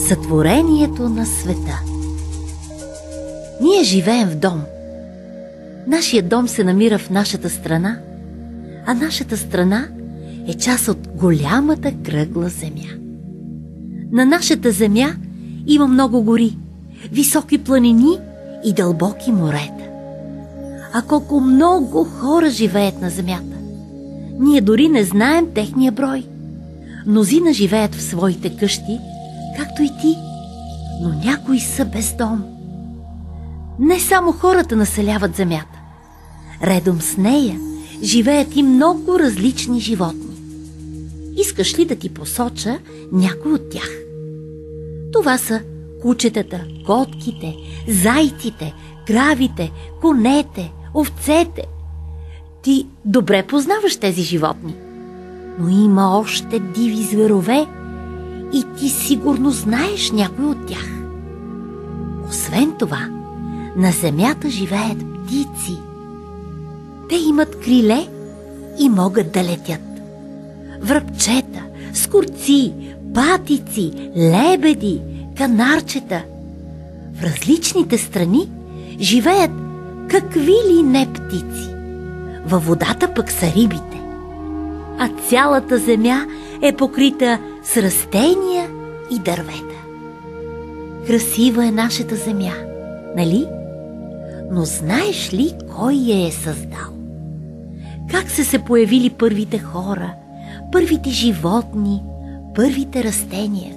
Сътворението на света. Ние живеем в дом. Нашият дом се намира в нашата страна, а нашата страна е част от голямата кръгла земя. На нашата земя има много гори, високи планини и дълбоки морета. А колко много хора живеят на земята! Ние дори не знаем техния брой. Мнозина живеят в своите къщи, както и ти, но някои са без дом. Не само хората населяват земята. Редом с нея живеят и много различни животни. Искаш ли да ти посоча някой от тях? Това са кучетата, котките, зайците, кравите, конете, овцете. Ти добре познаваш тези животни, но има още диви зверове и ти сигурно знаеш някой от тях. Освен това, на земята живеят птици. Те имат криле и могат да летят. Врабчета, скорци, патици, лебеди, канарчета. В различните страни живеят какви ли не птици. Във водата пък са рибите. А цялата земя е покрита с растения и дървета. Красива е нашата земя, нали? Но знаеш ли кой я е създал? Как са се появили първите хора, първите животни, първите растения?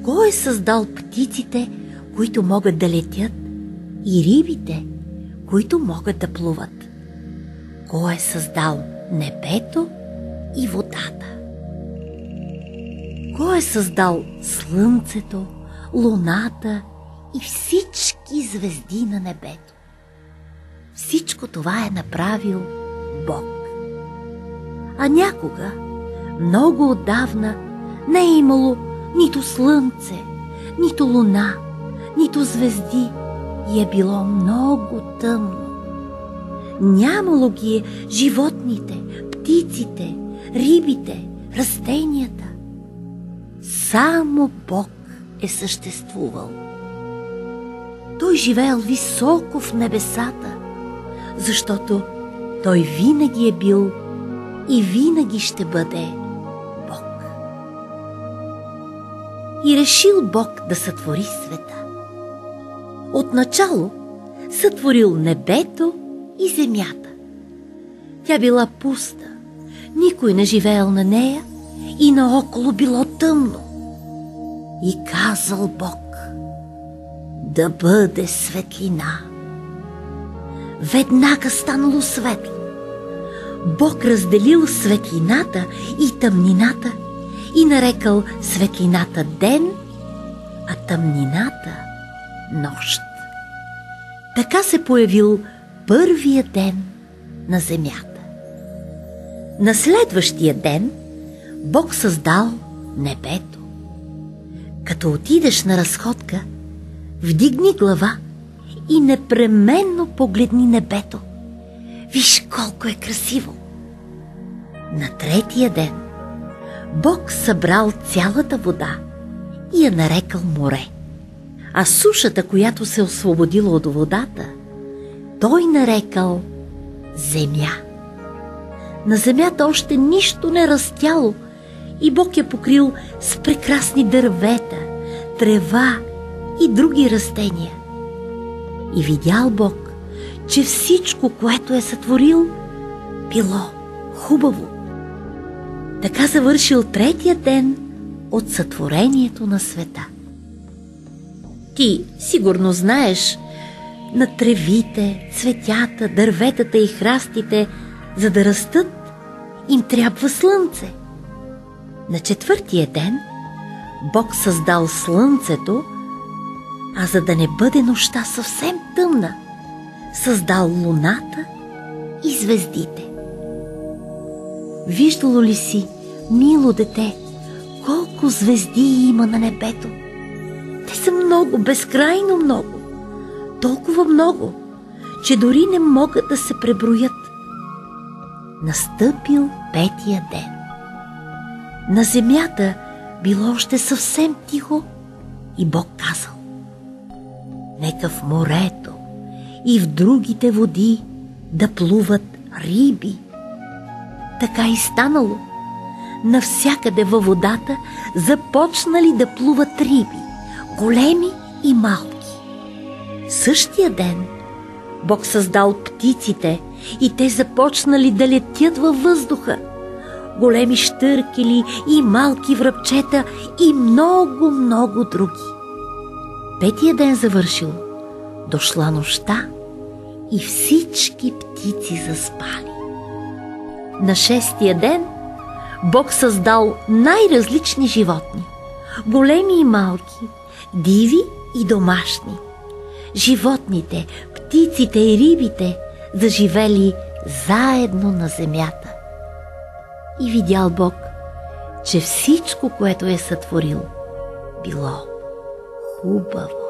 Кой е създал птиците, които могат да летят, и рибите, които могат да плуват? Кой е създал небето и водата? Кой е създал слънцето, луната и всички звезди на небето? Всичко това е направил Бог. А някога, много отдавна, не е имало нито слънце, нито луна, нито звезди и е било много тъмно. Нямало ги е животните, птиците, рибите, растенията. Само Бог е съществувал. Той живеел високо в небесата, защото Той винаги е бил и винаги ще бъде Бог. И решил Бог да сътвори света. Отначало сътворил небето и земята. Тя била пуста, никой не живеел на нея и наоколо било тъмно. И казал Бог: да бъде светлина. Веднага станало светло. Бог разделил светлината и тъмнината и нарекал светлината ден, а тъмнината нощ. Така се появил първия ден на земята. На следващия ден Бог създал небето. Като отидеш на разходка, вдигни глава и непременно погледни небето. Виж колко е красиво. На третия ден Бог събрал цялата вода и я нарекал море. А сушата, която се освободила от водата, Той нарекал земя. На земята още нищо не растяло и Бог я покрил с прекрасни дървета, трева и други растения. И видял Бог, че всичко, което е сътворил, било хубаво. Така завършил третия ден от сътворението на света. Ти сигурно знаеш, на тревите, цветята, дърветата и храстите, за да растат, им трябва слънце. На четвъртия ден Бог създал слънцето, а за да не бъде нощта съвсем тъмна, създал луната и звездите. Виждало ли си, мило дете, колко звезди има на небето? Те са много, безкрайно много. Толкова много, че дори не могат да се преброят. Настъпил петия ден. На земята било още съвсем тихо И Бог казал: нека в морето и в другите води да плуват риби. Така и станало. Навсякъде във водата започнали да плуват риби, големи и малки. Същия ден Бог създал птиците и те започнали да летят във въздуха. Големи щъркели и малки връбчета и много, много други. Петия ден завършил, дошла нощта и всички птици заспали. На шестия ден Бог създал най-различни животни, големи и малки, диви и домашни. Животните, птиците и рибите заживели заедно на земята. И видял Бог, че всичко, което е сътворил, било хубаво.